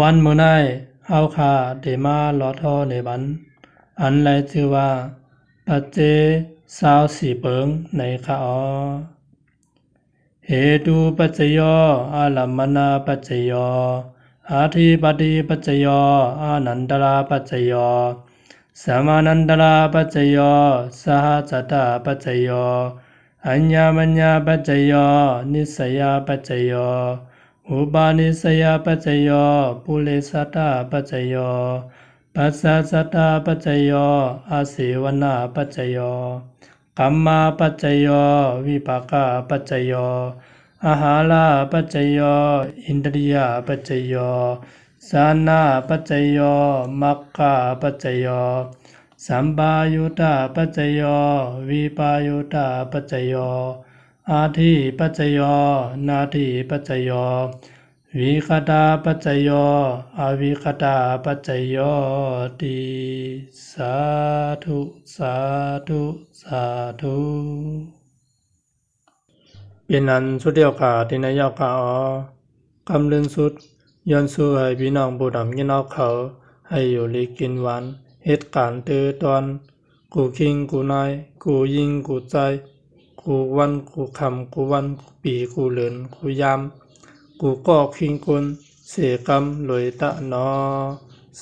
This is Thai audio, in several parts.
วันมื้อไหนเฮาข้าได้มาลอทอในบันอันไรชื่อว่าปัจเจสาวสีเปิงในคะอเหตุปัจจโยอาลัมมนาปัจจโยอาทิปติปัจจโยอานันตราปัจจโยสมานันตราปัจจโยสหจัตตาปัจจโยอัญญมัญญปัจจโยนิสยปัจจโยอุปาณิสยปัจจโยปุเรสัตตาปัจจโยปัสสะสัตตาปัจจโยอาเสวนาปัจจโยกัมมาปัจจโยวิปากาปัจจโยอาหาราปัจจโยอินทรียปัจจโยสานาปัจจโยมัคคะปัจจโยสัมปายุตตาปัจจโยวิปายุตตาปัจจโยอาทิปัจจโยนาทิปัจจโยวิคตาปัจจโยอวิคตาปัจจโยติสาธุสาธุสาธุเป็นอันสุดเดียวขาที่นายกขาอ๋อกำลึงสุดย้อนสู่ให้พี่น้องผู้ดำยินเอาเขาให้อยู่ลีกินหวานเหตุการณ์เตือตอนกูคิงกูนายกูยิงกูใจกูวันกูคำกูวันกูปีกูเหลินกูยามกูก็คิงกุนเสกรรมลอยตะนอ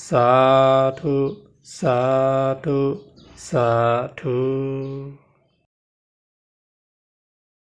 สาธุสาธุสาธุ